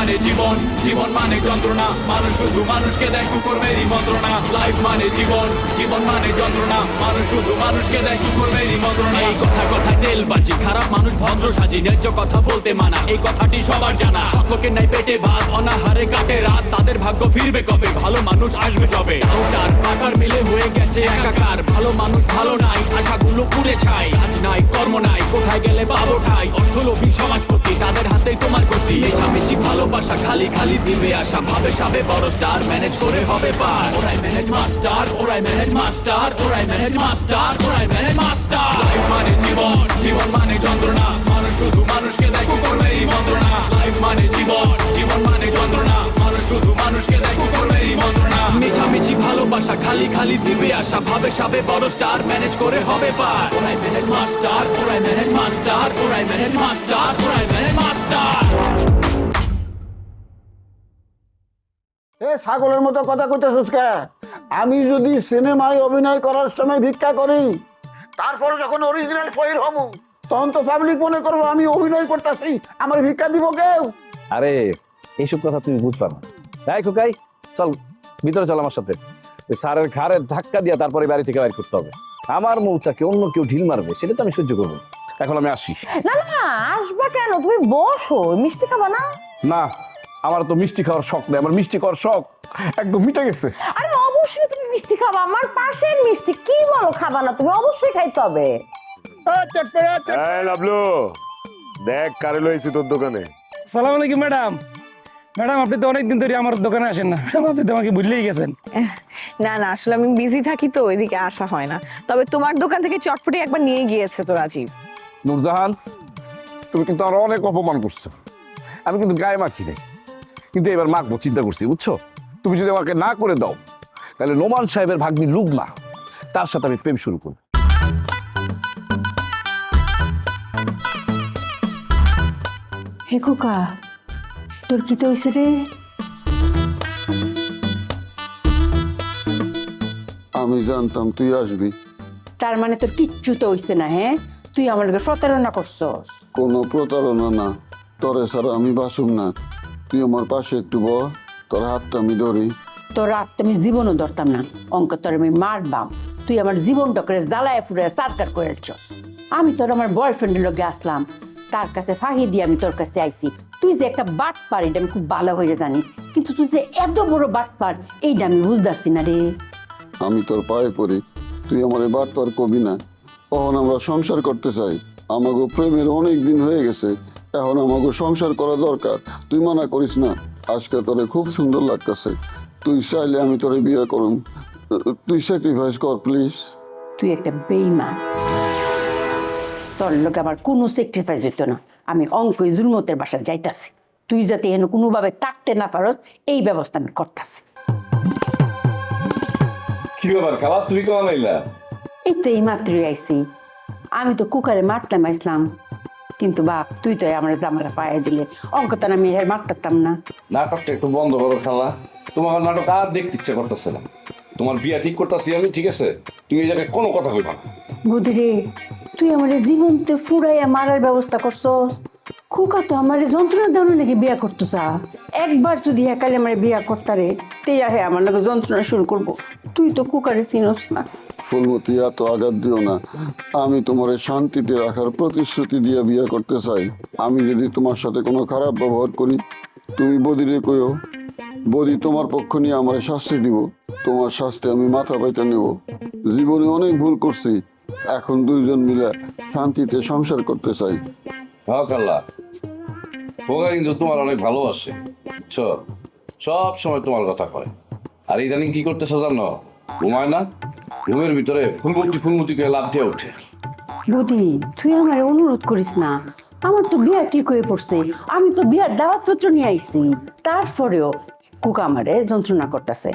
মানে জীবন, জীবন মানে যন্ত্রণা, মানুষ শুধু মানুষকে দেয় কুকুরমেরই মন্ত্রণা। লাইফ মানে জীবন, জীবন মানে যন্ত্রণা, মানুষ শুধু মানুষকে দেয় কুকুরমেরই মন্ত্রণা। এই কথা কথায় তেল বাজি, খারাপ মানুষ ভদ্র সাজি, ন্যায্য কথা বলতে মানা, এই কথাটি সবার জানা। সকলকে নাই পেটে ভাত, অনাহারে কাটে রাত, তাদের ভাগ্য ফিরবে কবে, ভালো মানুষ আসবে যবে। ডাউটার পাকার মিলে হয়ে গেছে একাকার, ভালো মানুষ ভালো নাই, আশাগুলো পুড়ে ছাই। কাজ নাই কর্ম নাই, কোথায় গেলে পাবো ঠাই, অর্থলোভী সমাজপতি তাদের হাতেই তোমার গতি। মেশামেশি ভালোবাসা খালি খালি দিবে আশা, ভাবে সাবে বড় স্টার ম্যানেজ করে হবে পার। ওরাই ম্যানেজ মাস্টার, ওরাই ম্যানেজ মাস্টার, ওরাই ম্যানেজ মাস্টার, ওরাই ম্যানেজ মাস্টার। লাইফ মানে জীবন, জীবন মানে যন্ত্রণা, মানুষ শুধু মানুষকে দেয় কুকুরমেরই মন্ত্রণা। লাইফ মানে জীবন, জীবন মানে যন্ত্রণা, মানুষ শুধু মানুষকে দেয় কুকুরমেরই মন্ত্রণা। মিছামিছি ভালোবাসা খালি খালি দিবে আশা, ভাবে সাবে বড় স্টার ম্যানেজ করে হবে পার। ওরাই ম্যানেজ মাস্টার, ওরাই ম্যানেজ মাস্টার, ওরাই ম্যানেজ মাস্টার, ওরাই ম্যানেজ মাস্টার। এ ছাগলের মতো কথা কইতেছিস কে? আমি যদি সিনেমায় অভিনয় করার সময় ভিক্ষা করি, তারপর যখন অরিজিনাল ফয়ের হমু, তখন তো পাবলিক মনে করবো আমি অভিনয় করতেছি, আমার ভিক্ষা দিব কেউ? আরে এইসব কথা তুমি বুঝবা না। তাই খোকাই, চল ভিতরে চল আমার সাথে। ওই স্যারের ঘাড়ে ধাক্কা দিয়া তারপরে বাড়ি থেকে বাইর করতে হবে। আমার মৌচাকে অন্য কেউ ঢিল মারবে, সেটা তো আমি সহ্য করবো। এখন আমি আসি। না না, আসবা কেন? তুমি বসো, মিষ্টি খাবা না? না, আমার তো মিষ্টি খাওয়ার শখ নেই, আমার মিষ্টি খাওয়ার শখ একদম মিটে গেছে। আরে অবশ্যই তুমি মিষ্টি খাবা, আমার পাশের মিষ্টি। কি বলো খাবা না? তুমি অবশ্যই খাইতে হবে। লাভলু, দেখ কারে লইছি তোর দোকানে। সালাম আলাইকুম ম্যাডাম। ম্যাডাম আপনি তো অনেকদিন ধরে আমার দোকানে আসেন না, আপনি তো আমাকে ভুললেই গেছেন। না না, আসলে আমি বিজি থাকি তো ওইদিকে আসা হয় না। তবে তোমার দোকান থেকে চটপটি একবার নিয়ে গিয়েছে তো রাজীব। নূরজাহান, তুমি কিন্তু আর অনেক অপমান করছো। আমি কিন্তু গায়ে মাখি নাই, কিন্তু এবার মাখবো চিন্তা করছি, বুঝছো? তুমি যদি আমাকে না করে দাও, তাহলে নোমান সাহেবের ভাগ্নি লুবনা, তার সাথে আমি প্রেম শুরু করব। হে খোকা, তোর কি তো হইছে রে? আমি জানতাম তুই আসবি। তার মানে তোর কিচ্ছু তো হইছে না? হ্যাঁ, তুই আমার লগে প্রতারণা করছস। কোনো প্রতারণা না, তরে ছাড়া আমি বাসুম না। তুই আমার পাশে একটু ব, তোর হাতটা আমি ধরি। তোর রাত আমি জীবনও ধরতাম না, অঙ্ক তোর আমি মারবাম। তুই আমার জীবনটা করে জ্বালায় ফুরে সারকার করেছ। আমি তোর আমার বয়ফ্রেন্ডের লগে আসলাম, তার কাছে ফাঁকি দিয়ে আমি তোর কাছে আইছি। তুই যে একটা বাটপার এটা আমি খুব ভালো হয়ে জানি, কিন্তু তুই যে এত বড় বাটপার এইটা আমি বুঝতে না রে। আমি তোর পায়ে পড়ি, তুই আমার এবার তোর কবি না। এখন আমরা সংসার করতে চাই, আমাকে প্রেমের অনেক দিন হয়ে গেছে, এখন আমাকে সংসার করা দরকার। তুই মানা করিস না, আজকে তোরে খুব সুন্দর লাগতেছে। তুই চাইলে আমি তোরে বিয়ে করুম, তুই স্যাক্রিফাইস কর প্লিজ। তুই একটা বেইমান, তোর লোক আমার কোনো স্যাক্রিফাইস হইতো না। আমি অঙ্ক জুলমতের বাসায় যাইতাছি, তুই যাতে এনে কোনোভাবে থাকতে না পারস এই ব্যবস্থা আমি করতেছি। কি ব্যাপার খাবার তুমি কেমন আইলা? এই তো এই মাত্রই আইসি। আমি তো কুকারে মারতাম আইসলাম, কিন্তু বাপ তুই তো আমার জামাটা পায়ে দিলে, অঙ্ক তো আমি আর মারতাম না। নাটকটা একটু বন্ধ করো খালা, তোমার নাটক আর দেখতে ইচ্ছে করতেছে না। তোমার বিয়া ঠিক করতেছি আমি, ঠিক আছে? তুমি এই জায়গায় কোনো কথা কইবা না। বুধরে, তুই আমার জীবনতে ফুরাইয়া মারার ব্যবস্থা করছস। খুকা তো আমার যন্ত্রণা দেওয়ার লেগে বিয়া করতো চা। একবার যদি একালে আমার বিয়া করতারে, তেয়া হে আমার লগে যন্ত্রণা শুরু করবো। তুই তো কুকারে চিনস না। ফুলমতি, এত আঘাত দিও না। আমি তোমার শান্তিতে রাখার প্রতিশ্রুতি দিয়ে বিয়ে করতে চাই। আমি যদি তোমার সাথে কোনো খারাপ ব্যবহার করি, তুমি বদিরে কইও, বদি তোমার পক্ষ নিয়ে আমার শাস্তি দিব। তোমার শাস্তি আমি মাথা পাইতে নেব। জীবনে অনেক ভুল করছি, এখন দুইজন মিলে শান্তিতে সংসার করতে চাই। হ্যাঁ খালা, খোকা কিন্তু তোমার অনেক ভালোবাসে, বুঝছো? সব সময় তোমার কথা কয়। আর ইদানিং কি করতেছো জানো? ঘুমায় না, ঘুমের ভিতরে ফুলমতি করে লাভ দিয়ে ওঠে। বদি, তুই আমার অনুরোধ করিস না। আমার তো বিয়া ঠিক হয়ে পড়ছে, আমি তো বিয়ার দাওয়াত পত্র নিয়ে আইছি। তারপরেও কুকা আমারে যন্ত্রণা করতেছে।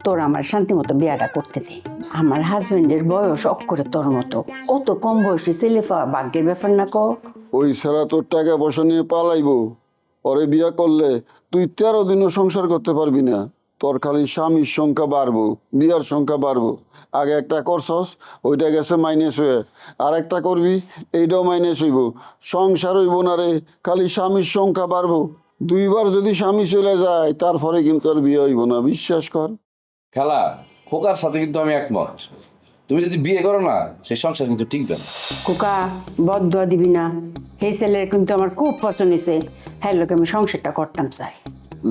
তোর আমার শান্তি মতো বিয়াটা করতে দে। আমার হাজবেন্ডের বয়স অক্ষরে তোর মতো, ও তো কম বয়সী ছেলে পাওয়া ভাগ্যের ব্যাপার না ক। ওই ছাড়া তোর টাকা পয়সা নিয়ে পালাইবো। পরে বিয়া করলে তুই 13 দিনও সংসার করতে পারবি না। তোর খালি স্বামীর সংখ্যা বাড়বো, বিয়ার সংখ্যা বাড়বো। আগে একটা করছস, ওইটা গেছে মাইনাস হয়ে, আর একটা করবি, এইটাও মাইনাস হইব। সংসার হইব না রে, খালি স্বামীর সংখ্যা বাড়বো। দুইবার যদি স্বামী চলে যায় তারপরে কিন্তু আর বিয়ে হইব না, বিশ্বাস কর। খেলা খোকার সাথে কিন্তু আমি একমত। তুমি যদি বিয়ে করো না সেই সংসার কিন্তু টিকবে না। খোকা বদুয়া দিবি না, সেই ছেলের কিন্তু আমার খুব পছন্দ হয়েছে, হ্যাঁ লোকে আমি সংসারটা করতাম চাই।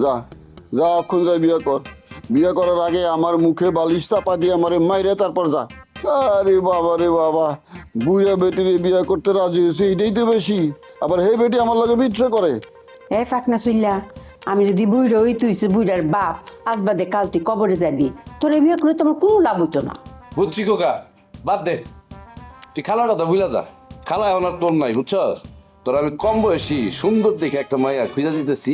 যা যা অক্ষণ যাই বিয়ে কর। বিয়ে করার আগে আমার মুখে বালিশ চাপা দিয়ে আমারে মাইরে তারপর যা। আরে বাবা রে বাবা, বুড়া বেটিরে বিয়ে করতে রাজি হয়েছে এটাই তো বেশি, আবার হে বেটি আমার লগে বিচ্ছে করে। এ ফাঁকনা চুইল্লা, আমি যদি বুড়ো হই তুই বুড়ার বাপ, আজ বাদে কাল তুই কবরে যাবি, তোর বিয়ে করে তোমার কোনো লাভ হইতো না। বুঝছি খোকা, বাদ দে, তুই খালার কথা বুঝলা যা। খালা এখন আর তোর নাই, বুঝছস? তোর আমি কম বয়সী সুন্দর দেখে একটা মাইয়া খুঁজে দিতেছি,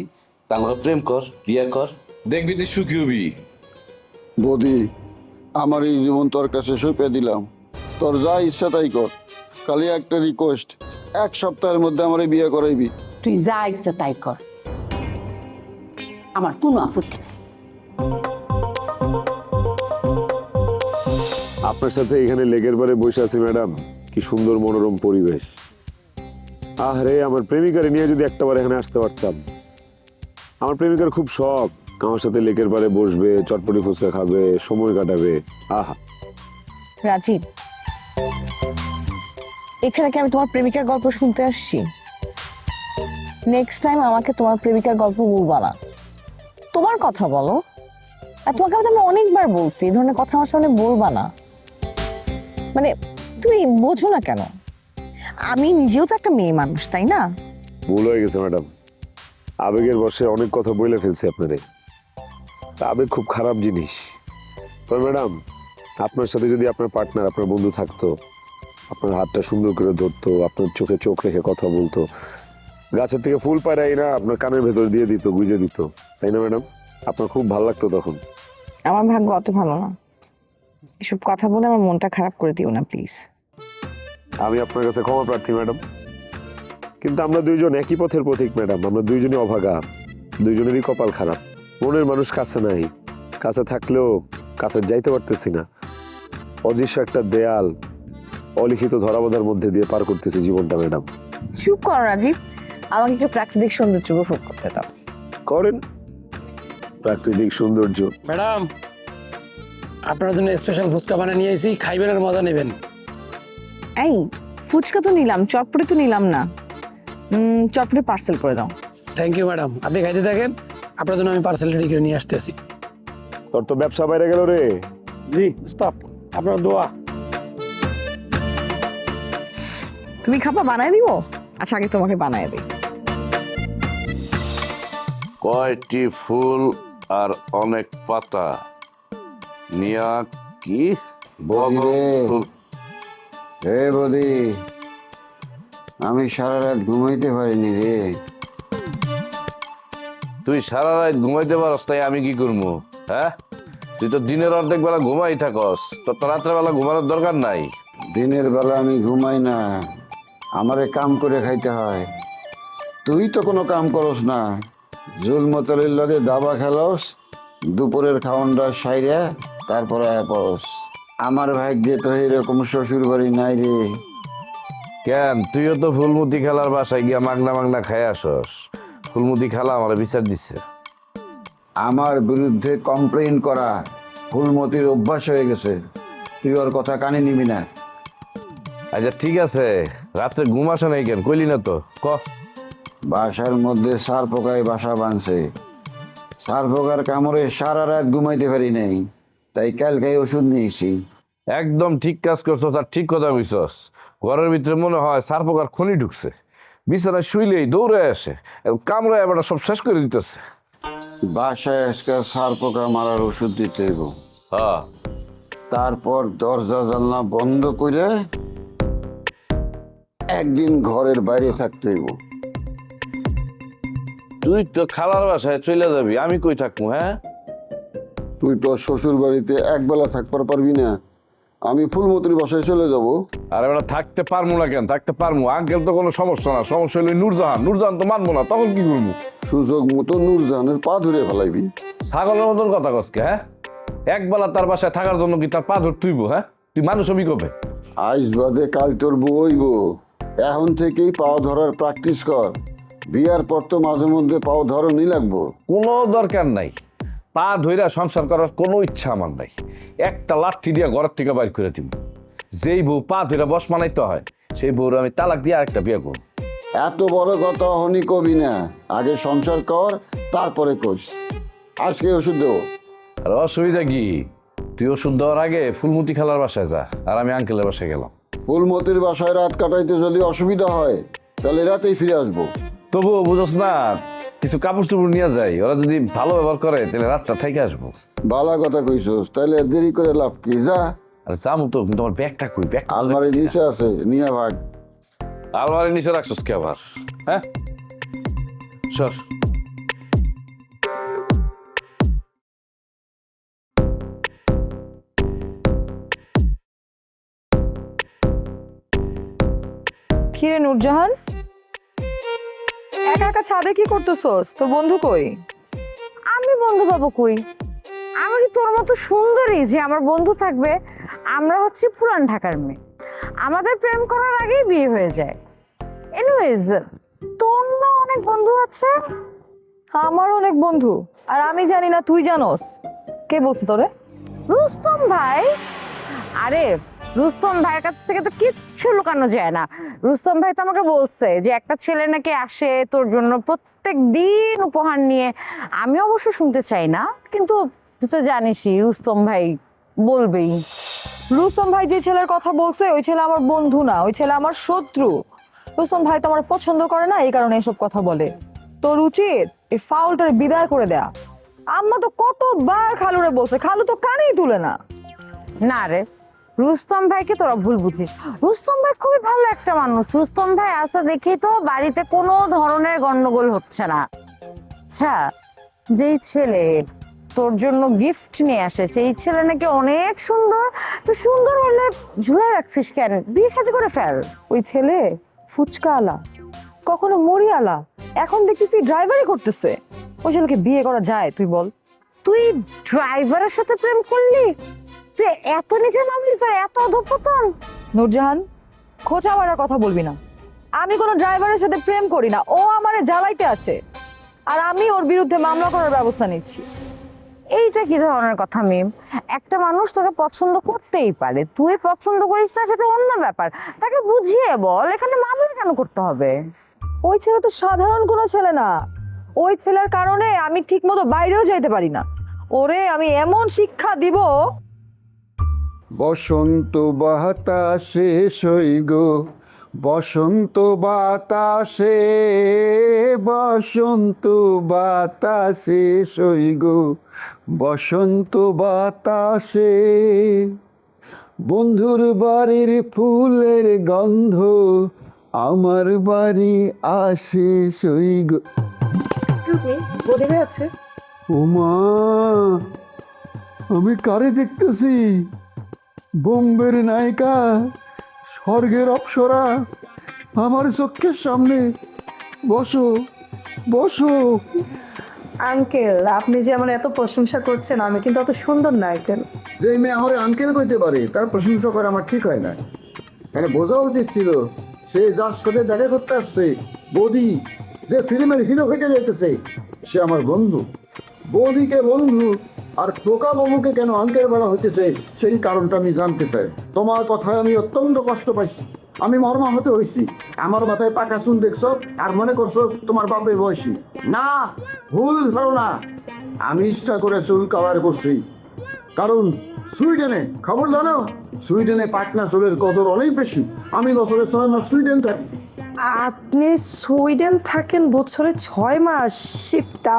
তারপর প্রেম কর, বিয়ে কর, দেখবি তুই সুখী হবি। বৌদি, আমার এই জীবন তোর কাছে সঁপে দিলাম, তোর যা ইচ্ছা তাই কর। খালি একটা রিকোয়েস্ট, 1 সপ্তাহের মধ্যে আমার বিয়ে করাইবি। তুই যা ইচ্ছা তাই কর, আমার কোনো আপত্তি নেই। আপনার সাথে এখানে লেগের বারে বসে আছি ম্যাডাম, কি সুন্দর মনোরম পরিবেশ। আরে আমার প্রেমিকারে নিয়ে যদি একটাবার এখানে আসতে পারতাম। আমার প্রেমিকার খুব শখ আমার সাথে লেকের পারে বসবে, চটপটি ফুচকা খাবে, সময় কাটাবে। আহা, রাজীব, এখানে কি আমি তোমার প্রেমিকার গল্প শুনতে আসছি? নেক্সট টাইম আমাকে তোমার প্রেমিকার গল্প বলবা না, তোমার কথা বলো। আর তোমাকে আমি অনেকবার বলছি এই ধরনের কথা আমার সামনে বলবা না। মানে তুমি বোঝো না কেন? আমি নিজেও তো একটা মেয়ে মানুষ, তাই না? ভুল হয়ে গেছে ম্যাডাম, আবেগের বশে অনেক কথা বলে ফেলছি আপনারে। তা আবেগ খুব খারাপ জিনিস। তবে ম্যাডাম, আপনার সাথে যদি আপনার পার্টনার, আপনার বন্ধু থাকতো, আপনার হাতটা সুন্দর করে ধরতো, আপনার চোখে চোখ রেখে কথা বলতো, গাছের থেকে ফুল পাড়াই না আপনার কানের ভেতর দিয়ে দিত, গুঁজে দিত, তাই না ম্যাডাম? আপনার খুব ভালো লাগতো তখন। আমার ভাগ্য অত ভালো না, এসব কথা বলে আমার মনটা খারাপ করে দিও না প্লিজ। আমি আপনার কাছে ক্ষমা প্রার্থী ম্যাডাম, কিন্তু আমরা দুইজন একই পথের পথিক ম্যাডাম। আমরা দুইজনই অভাগা, দুইজনেরই কপাল খারাপ। মনের মানুষ কাছে নাই, কাছে থাকলেও কাছে যাইতে পারতেছি না। অদৃশ্য একটা দেয়াল, অলিখিত ধরাবাধার মধ্যে দিয়ে পার করতেছি জীবনটা ম্যাডাম। চুপ করো রাজীব, আমাকে একটু প্রাকৃতিক সৌন্দর্য উপভোগ করতে দাও। করেন প্রাকৃতিক সৌন্দর্য। ম্যাডাম, আপনার জন্য স্পেশাল ফুচকা বানিয়ে নিয়ে এসেছি, খাইবেন আর মজা নেবেন। এই ফুচকা তো নিলাম, চটপটি তো নিলাম না। চটপটি পার্সেল করে দাও। থ্যাংক ইউ ম্যাডাম, আপনি খাইতে থাকেন, আপনার জন্য আমি পার্সেল রেডি করে নিয়ে আসতেছি। তোর তো ব্যবসা বাইরে গেল রে। জি স্টপ, আপনার দোয়া। তুমি খাবা বানায় দিব? আচ্ছা আগে তোমাকে বানায় দিই। কয়টি ফুল আর অনেক পাতা নিয়া কি বৌদি রে। ফুল- হে বৌদি, আমি সারা রাত ঘুমাইতে পারিনি রে। তুই সারা রাত ঘুমাইতে পারস, তাই আমি কি করবো? হ্যাঁ, তুই তো দিনের অর্ধেক বেলা ঘুমাই থাকস, তোর তো রাত্রে বেলা ঘুমানোর দরকার নাই। দিনের বেলা আমি ঘুমাই না, আমারে কাম করে খাইতে হয়। তুই তো কোনো কাম করস না, জুলমতলের লগে দাবা খেলস, দুপুরের খাওয়ানটা সাইরে তারপরে পড়স। আমার ভাগ্যে তো এরকম শ্বশুর বাড়ি নাই রে। কেন, তুইও তো ফুলমতি খেলার বাসায় গিয়া মাগনা মাগনা খাই আসস। ফুলমতি খেলা আমার বিচার দিচ্ছে। আমার বিরুদ্ধে কমপ্লেইন করা ফুলমতির অভ্যাস হয়ে গেছে, তুই ওর কথা কানে নিবি না। আচ্ছা ঠিক আছে, রাত্রে ঘুম আসে নাই কেন, কইলি না তো, ক। বাসার মধ্যে সার পোকায় বাসা বাঁধছে, সার পোকার কামড়ে সারা রাত ঘুমাইতে পারি নাই, তাই কালকে ওষুধ নিয়েছি। একদম ঠিক কাজ করছস আর ঠিক কথা কইছস। ঘরের ভিতরে মনে হয় সার পোকার খনি ঢুকছে, বিছানায় শুইলেই দৌড়ে আসে, কামড়ে এবার সব শেষ করে দিতেছে। বাসায় আজকে সার পোকা মারার ওষুধ দিতে হইব। হ্যাঁ, তারপর দরজা জানলা বন্ধ করে একদিন ঘরের বাইরে থাকতে হইব। তুই তো খালার বাসায় চলে যাবি, আমি কই থাকবো? হ্যাঁ, তুই তো শ্বশুর বাড়িতে একবেলা থাকবার পারবি না, আমি ফুলমতির বাসায় চলে যাব। আর এবার থাকতে পারবো না কেন, থাকতে পারবো। আঙ্কেল তো কোনো সমস্যা না, সমস্যা হলো নূরজাহান। নূরজাহান তো মানবো না, তখন কি করবো? সুযোগ মতো নূরজাহানের পা ধরে ফেলাইবি। ছাগলের মতন কথা কসকে। হ্যাঁ, একবেলা তার বাসায় থাকার জন্য কি তার পা ধর তুইব? হ্যাঁ, তুই মানুষ হবি কবে? আজ বাদে কাল তোর বউ হইব, এখন থেকেই পা ধরার প্র্যাকটিস কর। বিয়ার পর তো মাঝে মধ্যে পাও ধরনই লাগবো। কোনো দরকার নাই, পা ধইরা সংসার করার কোনো ইচ্ছা আমার নাই। একটা লাঠি দিয়া ঘরের থেকে বাইর করে দিব। যেই বউ পা ধইরা বস মানাইতে হয় সেই বউর আমি তালাক দিয়ে আরেকটা বিয়ে করব। এত বড় কথা হনি কবি না, আগে সংসার কর তারপরে কোষ। আজকে ওষুধ দেবো। আর অসুবিধা কি, তুই ওষুধ দেওয়ার আগে ফুলমতি খালার বাসায় যা, আর আমি আঙ্কেলের বাসায় গেলাম। ফুলমতির বাসায় রাত কাটাইতে যদি অসুবিধা হয় তাহলে রাতেই ফিরে আসবো। তবুও বুঝোস না, কিছু কাপড় চোপড় নিয়ে যাই, ওরা যদি ভালো ব্যবহার করে তাহলে রাতটা থেকে আসবো। বালা কথা কইছস, তাইলে দেরি করে লাভ কি? যা, আর যাবো তো, কিন্তু আমার ব্যাগটা কই? ব্যাগটা আলমারির নিচে আছে, নিয়ে ভাগ। আলমারির নিচে রাখছস কি আবার? হ্যাঁ, সর। কিরে নূরজাহান, একা একা ছাদে কি করতেছস? তোর বন্ধু কই? আমি বন্ধু পাবো কই? আমি কি তোর মতো সুন্দরী যে আমার বন্ধু থাকবে? আমরা হচ্ছে পুরান ঢাকার মেয়ে, আমাদের প্রেম করার আগেই বিয়ে হয়ে যায়। এনিওয়েজ, তোর না অনেক বন্ধু আছে? আমার অনেক বন্ধু, আর আমি জানি না তুই জানোস? কে বলছে তোরে? রুস্তম ভাই। আরে রুস্তম ভাইয়ের কাছ থেকে তো কিচ্ছু লুকানো যায় না। রুস্তম ভাই তো আমাকে বলছে যে একটা ছেলে নাকি আসে তোর জন্য প্রত্যেক দিন উপহার নিয়ে। আমি অবশ্য শুনতে চাই না, কিন্তু তুই তো জানিসই রুস্তম ভাই বলবেই। রুস্তম ভাই যে ছেলের কথা বলছে ওই ছেলে আমার বন্ধু না, ওই ছেলে আমার শত্রু। রুস্তম ভাই তো আমার পছন্দ করে না, এই কারণে এসব কথা বলে। তোর উচিত এই ফাউলটার বিদায় করে দেয়া। আম্মা তো কতবার খালুরে বলছে, খালু তো কানেই তুলে না। না রে, রুস্তম ভাইকে তোরা ভুল বুঝিস। রুস্তম ভাই খুবই ভালো একটা মানুষ। রুস্তম ভাই আসা দেখেই তো বাড়িতে কোনো ধরনের গন্ডগোল হচ্ছে না। আচ্ছা, যেই ছেলে তোর জন্য গিফট নিয়ে আসে সেই ছেলে নাকি অনেক সুন্দর। তো সুন্দর হলে ঝুলে রাখছিস কেন? বিয়ে শাদী করে ফেল। ওই ছেলে ফুচকা আলা, কখনো মুড়ি আলা, এখন দেখতেছি ড্রাইভারই করতেছে। ওই ছেলেকে বিয়ে করা যায় তুই বল? তুই ড্রাইভারের সাথে প্রেম করলি? তুই এত নিচে নামলি, তোর এত অধঃপতন? নূরজাহান, খোঁচা মারার কথা বলবি না। আমি কোনো ড্রাইভারের সাথে প্রেম করি না, ও আমারে জ্বালাইতে আসে, আর আমি ওর বিরুদ্ধে মামলা করার ব্যবস্থা নিচ্ছি। এইটা কি ধরনের কথা মিম? একটা মানুষ তোকে পছন্দ করতেই পারে, তুই পছন্দ করিস না সেটা অন্য ব্যাপার। তাকে বুঝিয়ে বল, এখানে মামলা কেন করতে হবে? ওই ছেলে তো সাধারণ কোনো ছেলে না। ওই ছেলের কারণে আমি ঠিক মতো বাইরেও যাইতে পারি না। ওরে আমি এমন শিক্ষা দিব। বসন্ত বাতাসে সইগ, বসন্ত বাতাসে, বসন্ত বাতাসে সইগ, বসন্ত বাতাসে বন্ধুর বাড়ির ফুলের গন্ধ আমার বাড়ি আসে সইগ। ওমা, আমি কারে দেখতেছি? বোম্বের নায়িকা, স্বর্গের অপ্সরা আমার চোখের সামনে। বসো বসো। আঙ্কেল, আপনি যে আমার এত প্রশংসা করছেন, আমি কিন্তু অত সুন্দর না আঙ্কেল। যে মেয়ে আমার আঙ্কেল কইতে পারে তার প্রশংসা করা আমার ঠিক হয় না। মানে বোঝা উচিত ছিল সে যার সাথে দেখা করতে আসছে, বৌদি যে ফিল্মের হিরো হইতে যাইতেছে, সে আমার বন্ধু। বৌদিকে বন্ধু আর টোকা বাবুকে কেন আঙ্কেল বলা হইতেছে সেই কারণটা আমি জানতে চাই। তোমার কথায় আমি অত্যন্ত কষ্ট পাইছি, আমি মর্মাহত হয়েছি। আমার মাথায় পাকা চুল দেখছো আর মনে করছো তোমার বাপের বয়সী। না, ভুল ধারণা। আমি ইচ্ছা করে চুল কালার করছি, কারণ সুইডেনে খবর জানো, সুইডেনে পাটনা চুলের কদর অনেক বেশি। আমি বছরে 6 মাস সুইডেন থাকি। আপনি সুইডেন থাকেন বছরে 6 মাস? শিটটা,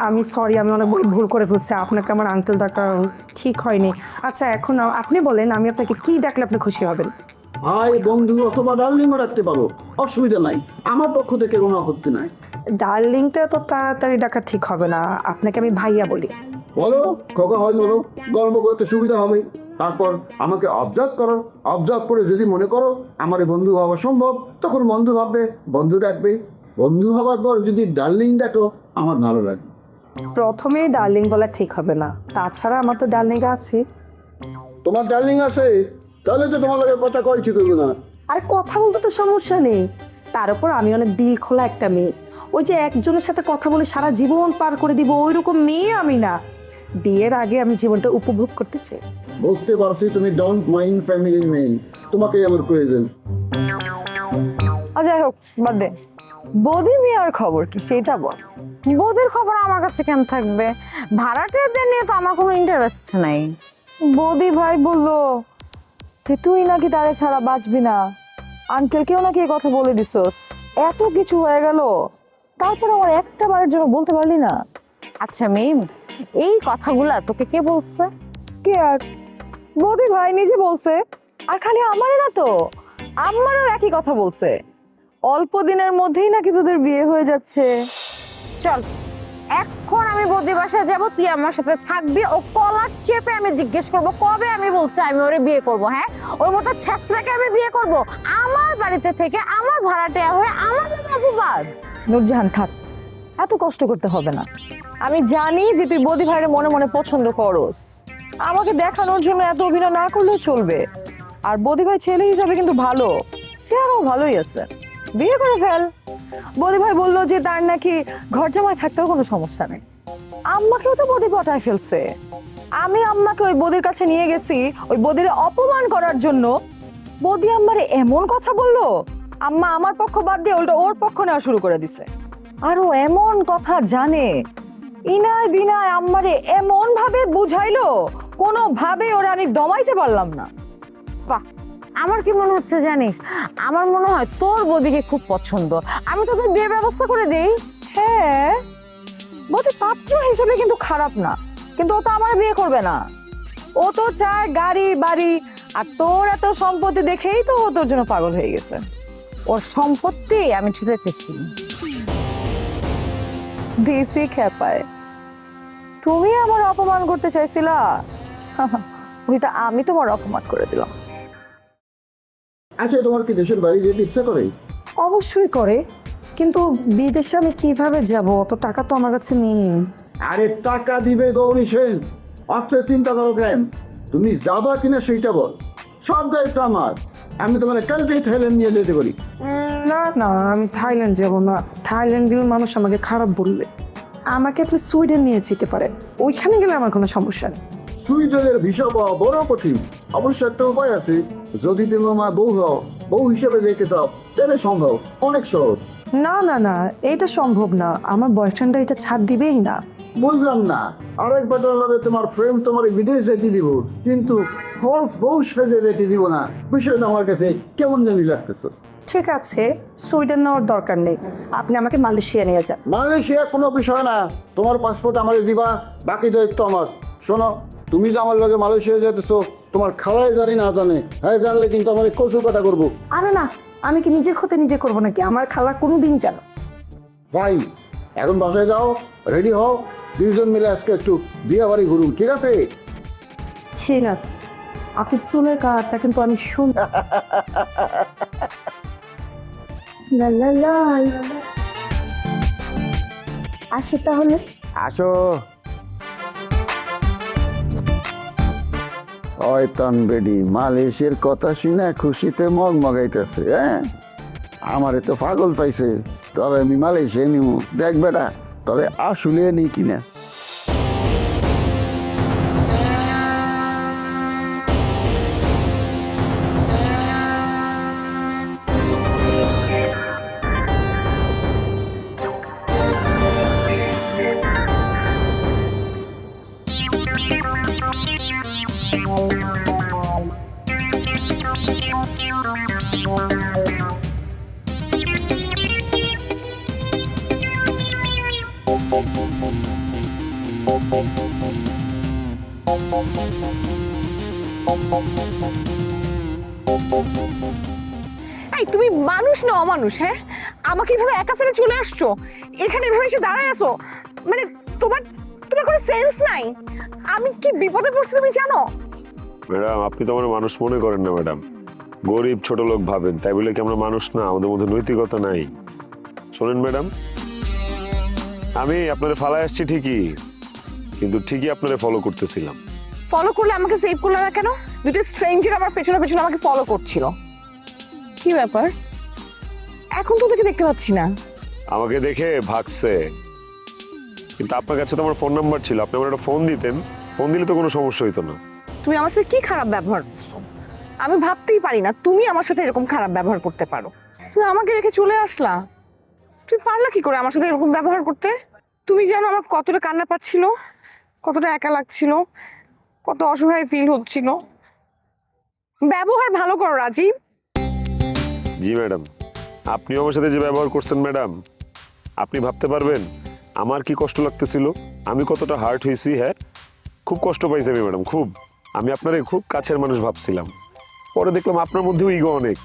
আমি সরি, আমি অনেক ভুল করে ফেলছি। আপনাকে আমার আঙ্কেল ডাকা ঠিক হয়নি। আচ্ছা, এখন আপনি বলেন আমি আপনাকে কি ডাকলে আপনি খুশি হবেন? ভাই, বন্ধু অথবা ডার্লিংও রাখতে পারো, অসুবিধা নাই। আমার পক্ষ থেকে কোনো আপত্তি নাই। ডার্লিংটা তো তাড়াতাড়ি ডাকা ঠিক হবে না, আপনাকে আমি ভাইয়া বলি। বলো, খোকা হয় বলো, গল্প করতে সুবিধা হবে। তারপর আমাকে অবজার্ভ করো, অবজার্ভ করে যদি মনে করো আমার বন্ধু হওয়া সম্ভব, তখন বন্ধু ভাববে, বন্ধু ডাকবে। বন্ধু হওয়ার পর যদি ডার্লিং ডাকো আমার ভালো লাগবে। প্রথমে ডার্লিং বলা ঠিক হবে না, তাছাড়া আমার তো ডার্লিং আছে। তোমার ডার্লিং আছে, তাহলে তো তোমার লগে কথা কই ঠিক হইব না। আর কথা বলতে তো সমস্যা নেই, তার উপর আমি অনেক দিল খোলা একটা মেয়ে। ওই যে একজনের সাথে কথা বলে সারা জীবন পার করে দিব ওই রকম মেয়ে আমি না। বিয়ের আগে আমি জীবনটা উপভোগ করতে চাই। বুঝতে পারছি তুমি ডোন্ট মাইন্ড ফ্যামিলির মেয়ে, তোমাকেই আমার প্রয়োজন। যাই হোক বাদ দে, বৌদি বিয়ার খবর কি সেটা বল। বৌদির খবর আমার কাছে কেন থাকবে? ভাড়াটিয়াদের নিয়ে তো আমার কোনো ইন্টারেস্ট নাই। বৌদি ভাই বললো যে তুই নাকি তারে ছাড়া বাঁচবি না, আঙ্কেলকেও নাকি এই কথা বলে দিছস। এত কিছু হয়ে গেল, তারপর আমার একটা বারের জন্য বলতে পারলি না? আচ্ছা মিম, এই কথাগুলা তোকে কে বলছে? কে আর? বৌদি ভাই নিজে বলছে। আর খালি আমারে না তো, আমারও একই কথা বলছে। অল্প দিনের মধ্যেই নাকি তোদের বিয়ে হয়ে যাচ্ছে। চল এখন আমি বৌদি বাসায় যাবো, তুই আমার সাথে থাকবি। ও কলার চেপে আমি জিজ্ঞেস করবো কবে আমি বলছি আমি ওরে বিয়ে করব। হ্যাঁ, ওর মতো ছেসরাকে আমি বিয়ে করব? আমার বাড়িতে থেকে আমার ভাড়াটিয়া হয়ে আমার অপবাদ। নূরজাহান থাক, এত কষ্ট করতে হবে না। আমি জানি যে তুই বৌদি ভাইয়ের মনে মনে পছন্দ করস। আমাকে দেখানোর জন্য এত অভিনয় না করলেও চলবে। আর বৌদি ভাই ছেলে হিসাবে কিন্তু ভালো, চেহারাও ভালোই আছে। বিয়ে করে ফেল। বৌদি ভাই বললো যে তার নাকি ঘর জামাই থাকতেও কোনো সমস্যা নেই। আম্মাকেও তো বৌদি পটায় ফেলছে। আমি আম্মাকে ওই বৌদির কাছে নিয়ে গেছি ওই বৌদির অপমান করার জন্য। বৌদি আম্মারে এমন কথা বললো, আম্মা আমার পক্ষ বাদ দিয়ে উল্টো ওর পক্ষ নেওয়া শুরু করে দিছে। আরো এমন কথা জানে, ইনায় বিনায় আম্মারে এমন ভাবে বুঝাইলো, কোনো ভাবে ওরা আমি দমাইতে পারলাম না। বাহ, আমার কি মনে হচ্ছে জানিস? আমার মনে হয় তোর বৌদিকে খুব পছন্দ। আমি তোদের বিয়ের ব্যবস্থা করে দেই। হ্যাঁ, বৌদি পাত্র হিসেবে কিন্তু খারাপ না, কিন্তু ও তো আমার বিয়ে করবে না। ও তো চায় গাড়ি বাড়ি, আর তোর এত সম্পত্তি দেখেই তো ও তোর জন্য পাগল হয়ে গেছে। ওর সম্পত্তি আমি ছুটেছি দেশি খেপায়। তুমি আমার অপমান করতে চাইছিলা, ওইটা আমি তোমার অপমান করে দিলাম। আচ্ছা, তোমার কি দেশের বাড়ি যেতে ইচ্ছা করে? অবশ্যই করে, কিন্তু বিদেশে আমি কিভাবে যাব? অত টাকা তো আমার কাছে নেই। আরে টাকা দিবে গৌরী সেন, অত চিন্তা করো কেন? তুমি যাবা কিনা সেইটা বল। সব দায়িত্ব আমার। আমি তোমার কালকেই থাইল্যান্ড নিয়ে যেতে পারি। না না, আমি থাইল্যান্ড যাব না। থাইল্যান্ড গেলে মানুষ আমাকে খারাপ বলবে। আমাকে আপনি সুইডেন নিয়ে যেতে পারেন, ওইখানে গেলে আমার কোনো সমস্যা নেই। সুইডেনের ভিসা পাওয়া বড় কঠিন। অবশ্য একটা উপায় আছে, যদি তুমি আমার বউ হও, বউ হিসেবে যেতে চাও, তাহলে সম্ভব, অনেক সহজ। না না না, এটা সম্ভব না। আমার বয়ফ্রেন্ডরা এটা ছাড় দিবেই না। বুঝলাম না, আরেক বেটার লাগে তোমার ফ্রেন্ড তোমার বিদেশ যেতে দিব, কিন্তু হলফ বউ সেজে যেতে দিব না। বিষয়টা আমার কাছে কেমন জানি লাগতেছে। ঠিক আছে, সুইডেন নেওয়ার দরকার নেই, আপনি আমাকে মালয়েশিয়া নিয়ে যান। মালয়েশিয়া কোনো বিষয় না, তোমার পাসপোর্ট আমার দিবা, বাকি দায়িত্ব আমার। শোনো, তুমি যে আমার লগে মালয়েশিয়া যেতেছো, তোমার খালায় জানি না জানে, হ্যাঁ জানলে কিন্তু আমার কচু কাটা করবো। আরে না, আমি কি নিজের ক্ষতি নিজে করবো নাকি? আমার খালা কোনোদিন জানো। ভাই, এখন বাসায় যাও, রেডি হও, দুইজন মিলে আজকে একটু বিয়ে বাড়ি ঘুরুন, ঠিক আছে? ঠিক আছে, আপনি চুলের কালারটা কিন্তু আমি শুন। আসি তাহলে। আসো। অয়তান বেডি মালয়েশিয়ার কথা শুনে খুশিতে মগমগাইতেছে। হ্যাঁ, আমারে তো পাগল পাইছে। তবে আমি মালয়েশিয়া নিব, দেখ বেটা তবে আসলে নি কিনা। এই তুমি মানুষ না অমানুষ? হ্যাঁ, আমাকে এইভাবে একা ফেলে চলে আসছো, এখানে এভাবে এসে দাঁড়ায় আছো, মানে তোমার তোমার কোনো সেন্স নাই। আমি কি বিপদে পড়ছি তুমি জানো? ম্যাডাম, আপনি তো আমার মানুষ মনে করেন না ম্যাডাম, গরিব ছোট লোক ভাবেন, তাই বলে কি আমরা মানুষ না? আমাদের মধ্যে নৈতিকতা নাই। শোনেন ম্যাডাম, আমি আপনাদের ফালায় আসছি ঠিকই, কিন্তু ঠিকই আপনারা ফলো করতেছিলাম। ফলো করলে আমাকে সেভ করলে না কেন? দুটো স্ট্রেঞ্জার আমার পেছনে পেছনে আমাকে ফলো করছিল। কি ব্যাপার? এখন তো তোকে দেখতে পাচ্ছি না। আমাকে দেখে ভাগছে, কিন্তু আপনার কাছে তো আমার ফোন নাম্বার ছিল, আপনি আমার একটা ফোন দিতেন, ফোন দিলে তো কোনো সমস্যা হইতো না। তুমি আমার সাথে কি খারাপ ব্যবহার করছো? আমি ভাবতেই পারি না তুমি আমার সাথে এরকম খারাপ ব্যবহার করতে পারো। তুমি আমাকে রেখে চলে আসলা, তুমি পারলা কি করে আমার সাথে এরকম ব্যবহার করতে? তুমি জানো আমার কতটা কান্না পাচ্ছিল, কতটা একা লাগছিল, কত অসহায় ফিল হচ্ছিল। ব্যবহার ভালো করো রাজীব। জি ম্যাডাম, আপনি আমার সাথে যে ব্যবহার করছেন ম্যাডাম, আপনি ভাবতে পারবেন আমার কি কষ্ট লাগতেছিল, আমি কতটা হার্ট হয়েছি। হ্যাঁ, খুব কষ্ট পাইছি আমি ম্যাডাম, খুব। আমি আপনারে খুব কাছের মানুষ ভাবছিলাম, পরে দেখলাম আপনার মধ্যেও ইগো অনেক।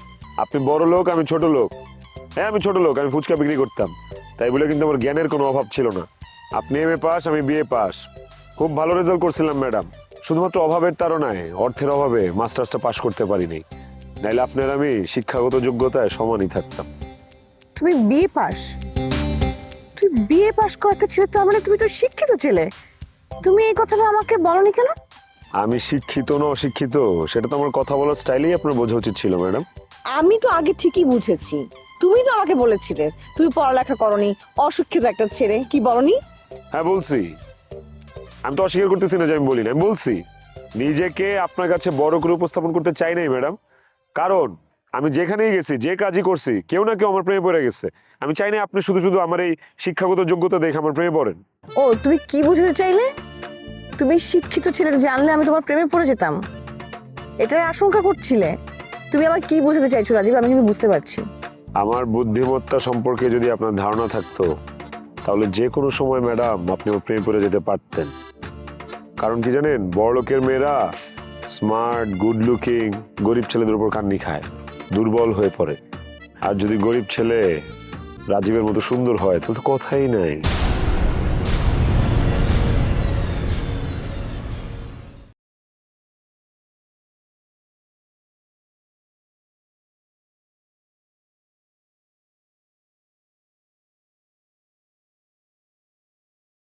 আপনি বড় লোক, আমি ছোট লোক। হ্যাঁ, আমি ছোট লোক, আমি ফুচকা বিক্রি করতাম, তাই বলে কিন্তু আমার জ্ঞানের কোনো অভাব ছিল না। আপনি এমএ পাস, আমি বিএ পাস, খুব ভালো রেজাল্ট করছিলাম ম্যাডাম। শুধুমাত্র অভাবের তাড়নায়, অর্থের অভাবে মাস্টার্সটা পাস করতে পারিনি, নাইলে আপনার আমি শিক্ষাগত যোগ্যতায় সমানই থাকতাম। তুমি বিএ পাস, তুই বিএ পাস করাতে ছেলে, তার মানে তুমি তো শিক্ষিত ছেলে। তুমি এই কথাটা আমাকে বলনি কেন? আমি শিক্ষিত না অশিক্ষিত সেটা তো আমার কথা বলার স্টাইলেই আপনার বোঝা উচিত ছিল ম্যাডাম। আমি তো আগে ঠিকই বুঝেছি, তুমি তো আমাকে বলেছিলে তুমি পড়ালেখা করনি, অশিক্ষিত একটা ছেলে, কি বলনি? হ্যাঁ বলছি, আমি তো অস্বীকার করতেছি না যে আমি বলি না, আমি বলছি নিজেকে আপনার কাছে বড় করে উপস্থাপন করতে চাই নাই ম্যাডাম। কারণ আমি যেখানেই গেছি, যে কাজই করছি, কেউ না কেউ আমার প্রেমে পড়ে গেছে। আমি চাই না আপনি শুধু শুধু আমার এই শিক্ষাগত যোগ্যতা দেখে আমার প্রেমে পড়েন। ও, তুমি কি বুঝতে চাইলে? তুমি শিক্ষিত ছেলেকে জানলে আমি তোমার প্রেমে পড়ে যেতাম, এটাই আশঙ্কা করছিলে? তুমি আমার কি বোঝাতে চাইছো রাজীব? আমি কিন্তু বুঝতে পারছি। আমার বুদ্ধিমত্তা সম্পর্কে যদি আপনার ধারণা থাকতো, তাহলে যে কোনো সময় ম্যাডাম আপনি আমার প্রেমে পড়ে যেতে পারতেন। কারণ কি জানেন, বড়লোকের মেয়েরা স্মার্ট, গুড লুকিং, গরিব ছেলেদের উপর কান্নি খায়, দুর্বল হয়ে পড়ে। আর যদি গরিব ছেলে রাজীবের মতো সুন্দর হয়, তাহলে তো কথাই নাই।